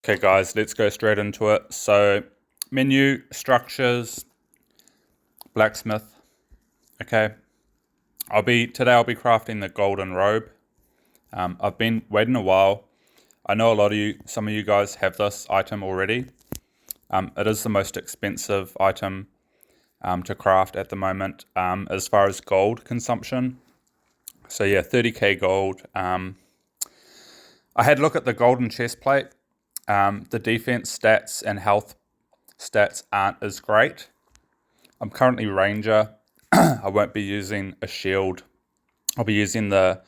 Okay guys, let's go straight into it. So menu, structures, blacksmith. Okay. Today I'll be crafting the golden robe. I've been waiting a while. I know some of you guys have this item already. It is the most expensive item to craft at the moment as far as gold consumption. So yeah, 30k gold. I had a look at the golden chest plate. The defense stats and health stats aren't as great. I'm currently ranger. I won't be using a shield. I'll be using the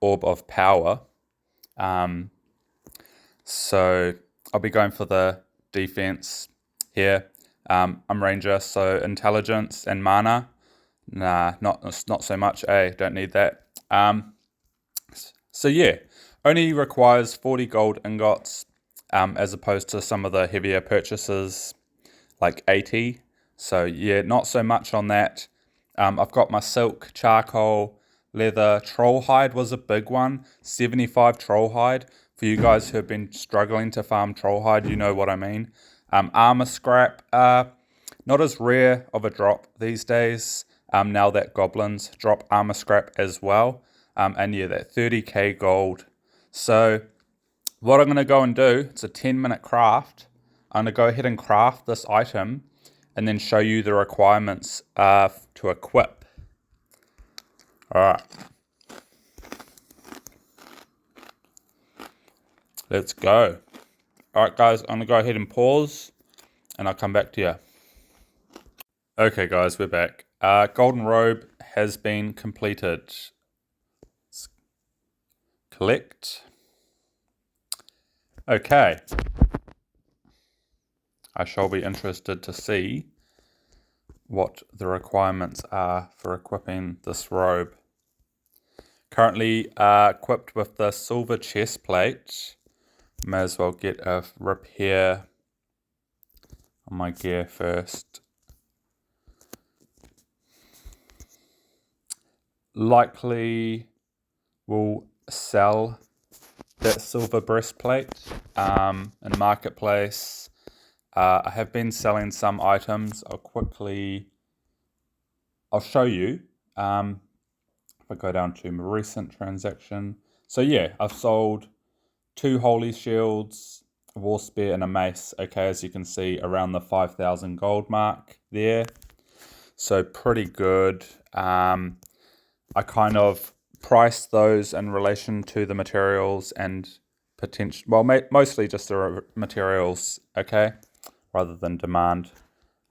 orb of power. So I'll be going for the defense here. I'm ranger, so intelligence and mana. Nah, not so much. Don't need that. So yeah, only requires 40 gold ingots, as opposed to some of the heavier purchases like 80. So yeah, not so much on that. I've got my silk, charcoal, leather. Troll hide was a big one. 75 troll hide. For you guys who have been struggling to farm troll hide, you know what I mean. Armor scrap. Not as rare of a drop these days. Now that goblins drop armor scrap as well. And yeah, that 30k gold. So what I'm going to go and do, it's a 10-minute craft. I'm going to go ahead and craft this item and then show you the requirements to equip. All right. Let's go. All right, guys, I'm going to go ahead and pause and I'll come back to you. Okay, guys, we're back. Golden robe has been completed. Let's collect. Okay. I shall be interested to see what the requirements are for equipping this robe. Currently equipped with the silver chest plate. May as well get a repair on my gear first. Likely will sell that silver breastplate in marketplace. I have been selling some items. I'll show you. If I go down to my recent transaction. So yeah, I've sold 2 holy shields, a war spear, and a mace. Okay, as you can see, around the 5,000 gold mark there. So pretty good. I kind of priced those in relation to the materials and potential. Well, mostly just the materials. Okay, rather than demand.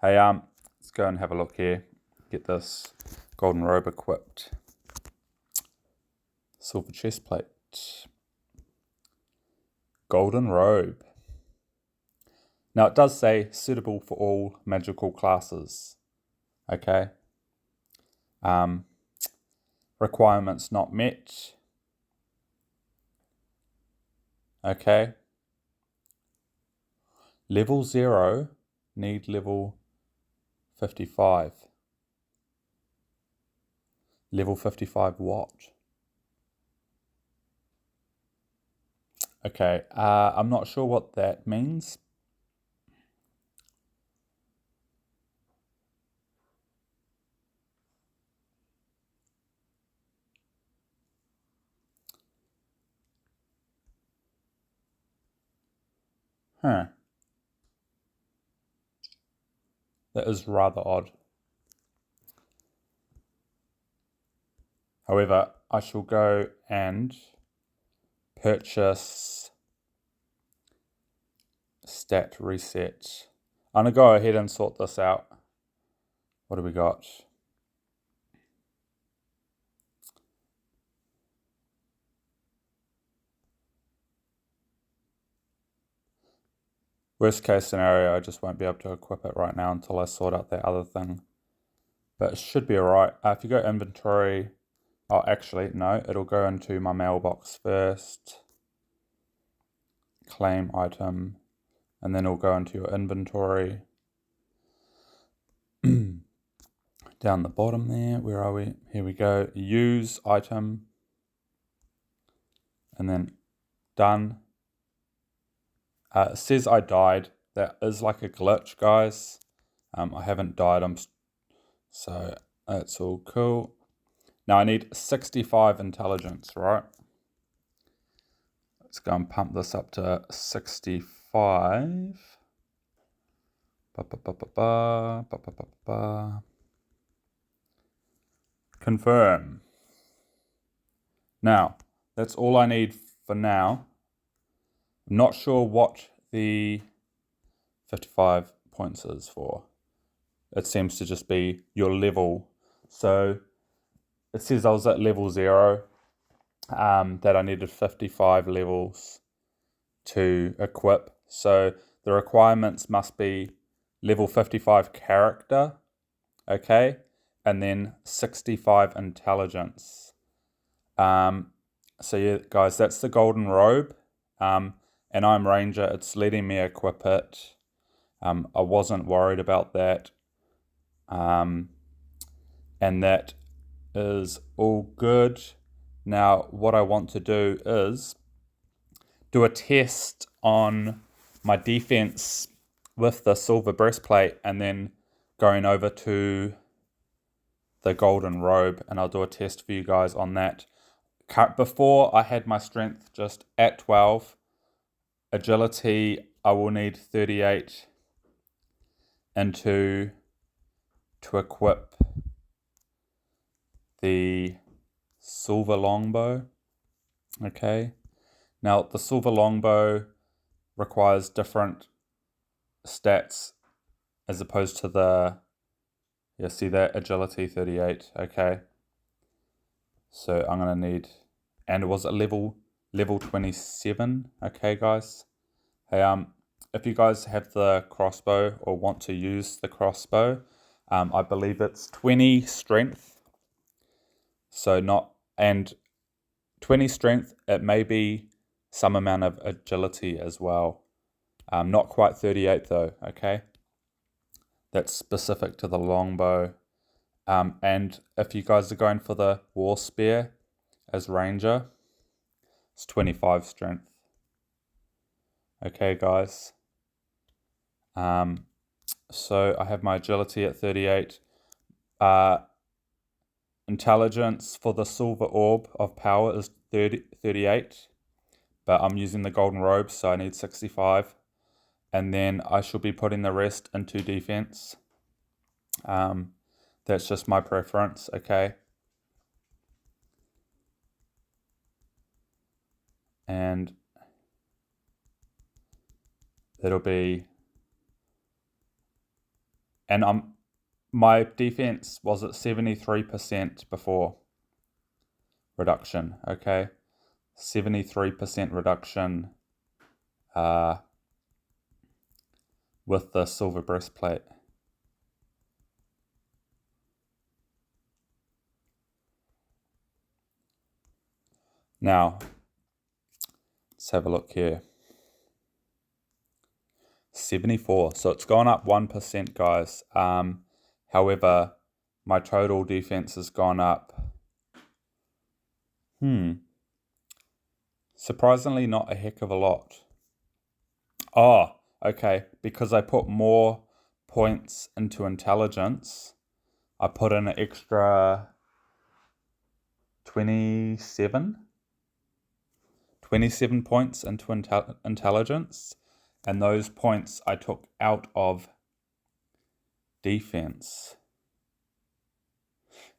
Hey, let's go and have a look here. Get this golden robe equipped. Silver chest plate. Golden robe. Now it does say suitable for all magical classes. Okay. Requirements not met. Okay. Level 0, need level 55. Level 55 what? Okay, I'm not sure what that means. Huh. That is rather odd. However, I shall go and purchase stat reset. I'm going to go ahead and sort this out. What do we got? Worst case scenario, I just won't be able to equip it right now until I sort out that other thing. But it should be alright. If you go inventory, oh actually, no, it'll go into my mailbox first. Claim item, and then it'll go into your inventory. Down the bottom there, where are we? Here we go, use item. And then done. It says I died. That is like a glitch, guys. I haven't died. So that's all cool. Now I need 65 intelligence, right? Let's go and pump this up to 65. Confirm. Now, that's all I need for now. I'm not sure what the 55 points is for. It seems to just be your level. So it says I was at level 0, that I needed 55 levels to equip. So the requirements must be level 55 character, okay, and then 65 intelligence. So yeah, guys, that's the golden robe, and I'm ranger. It's letting me equip it. I wasn't worried about that, and that is all good. Now, what I want to do is do a test on my defense with the silver breastplate and then going over to the golden robe, and I'll do a test for you guys on that. Before, I had my strength just at 12. Agility, I will need 38 to equip the silver longbow. Okay. Now, the silver longbow requires different stats as opposed to the, see that, agility 38, okay. So I'm going to need, and it was a level 27, okay, guys. Hey, if you guys have the crossbow or want to use the crossbow, I believe it's 20 strength. So and 20 strength, it may be some amount of agility as well. Not quite 38 though, okay? That's specific to the longbow. And if you guys are going for the war spear as ranger, it's 25 strength. Okay, guys. So I have my agility at 38. Intelligence for the silver orb of power is 38. But I'm using the golden robe, so I need 65. And then I should be putting the rest into defense. That's just my preference, okay? And it'll be, and my defense was at 73% before reduction, okay? 73% reduction with the silver breastplate. Now, let's have a look here. 74, so it's gone up 1%, guys. However, my total defense has gone up. Surprisingly, not a heck of a lot. Oh, okay, because I put more points into intelligence, I put in an extra 27 points into intelligence, and those points I took out of defense.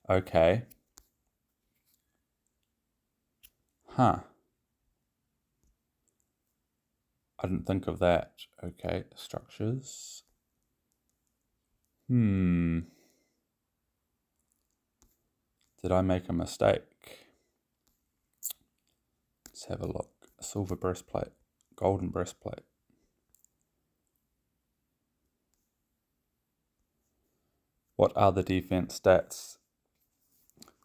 Okay. Huh. I didn't think of that. Okay, structures. Did I make a mistake? Let's have a look. Silver breastplate, golden breastplate. What are the defense stats?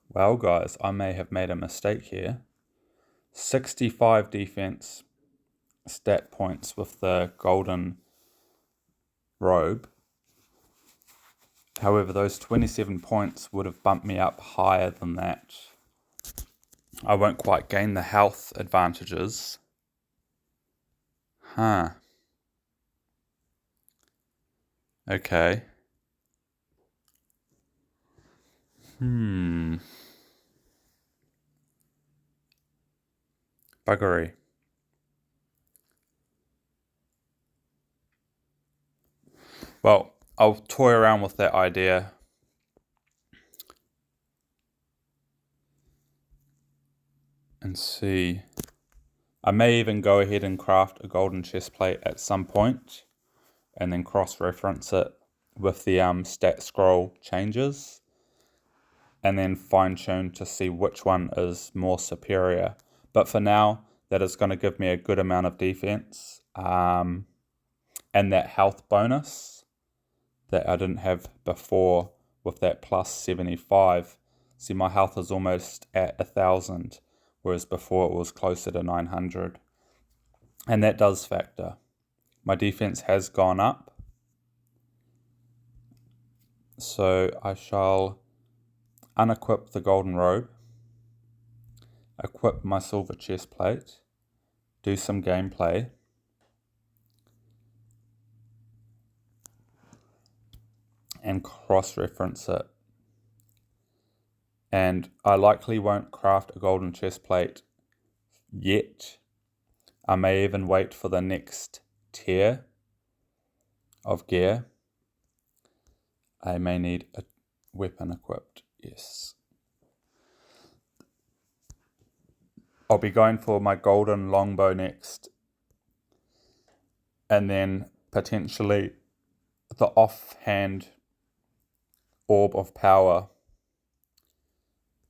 Well, guys, I may have made a mistake here. 65 defense stat points with the golden robe. However, those 27 points would have bumped me up higher than that. I won't quite gain the health advantages. Huh. Okay. Buggery. Well, I'll toy around with that idea and see. I may even go ahead and craft a golden chest plate at some point and then cross-reference it with the stat scroll changes and then fine-tune to see which one is more superior. But for now, that is going to give me a good amount of defense and that health bonus that I didn't have before with that plus 75. See, my health is almost at 1,000, whereas before it was closer to 900. And that does factor. My defense has gone up. So I shall unequip the golden robe, equip my silver chest plate, do some gameplay, and cross-reference it. And I likely won't craft a golden chest plate yet. I may even wait for the next tier of gear. I may need a weapon equipped, yes. I'll be going for my golden longbow next. And then potentially the offhand orb of power.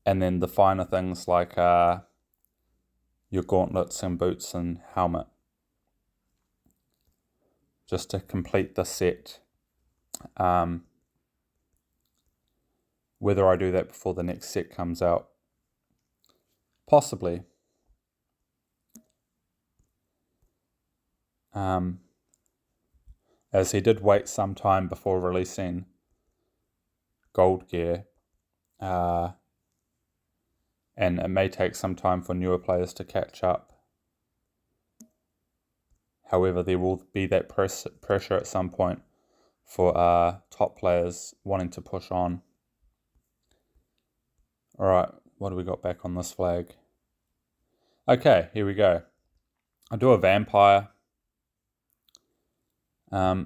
And then the finer things like your gauntlets and boots and helmet. Just to complete the set. Whether I do that before the next set comes out. Possibly. As he did wait some time before releasing gold gear. And it may take some time for newer players to catch up. However, there will be that pressure at some point for top players wanting to push on. Alright, what do we got back on this flag? Okay, here we go. I'll do a vampire. I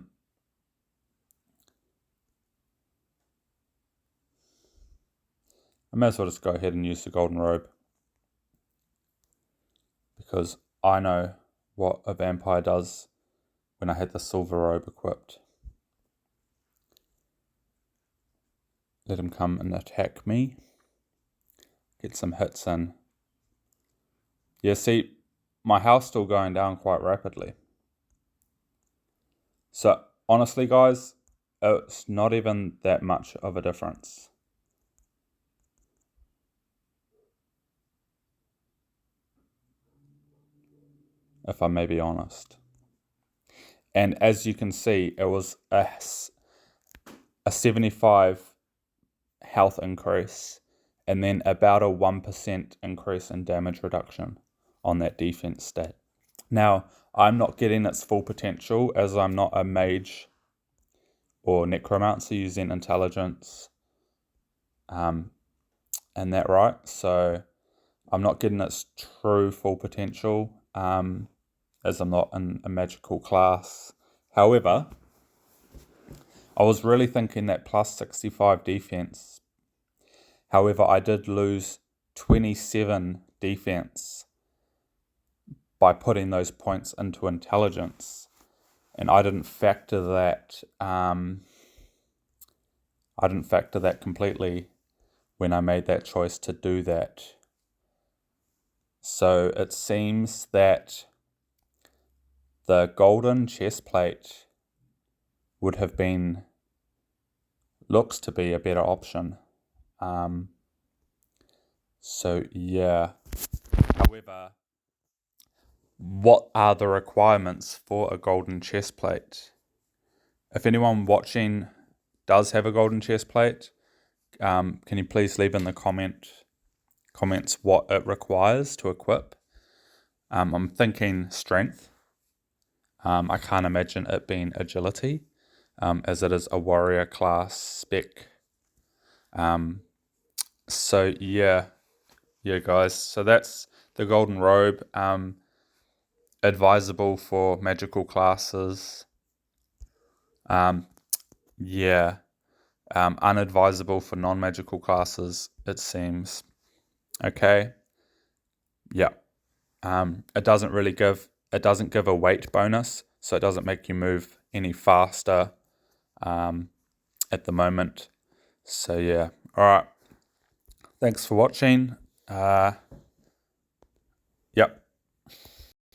may as well just go ahead and use the golden robe. Because I know what a vampire does when I had the silver robe equipped. Let him come and attack me. Get some hits in. Yeah, see, my health's still going down quite rapidly. So, honestly, guys, it's not even that much of a difference. If I may be honest. And as you can see, it was a 75 health increase and then about a 1% increase in damage reduction on that defense stat. Now, I'm not getting its full potential as I'm not a mage or necromancer using intelligence and that, right? So I'm not getting its true full potential as I'm not in a magical class. However, I was really thinking that plus 65 defense. However, I did lose 27 defense by putting those points into intelligence. And I didn't factor that. I didn't factor that completely when I made that choice to do that. So it seems that the golden chest plate would have been, looks to be a better option. So yeah. However, what are the requirements for a golden chest plate? If anyone watching does have a golden chest plate, can you please leave in the comments what it requires to equip? I'm thinking strength. I can't imagine it being agility. as it is a warrior class spec. So yeah, guys. So that's the golden robe. Advisable for magical classes. Yeah. Unadvisable for non-magical classes, it seems. Okay. Yeah. It doesn't give a weight bonus, so it doesn't make you move any faster at the moment. So yeah. All right. Thanks for watching. Yep.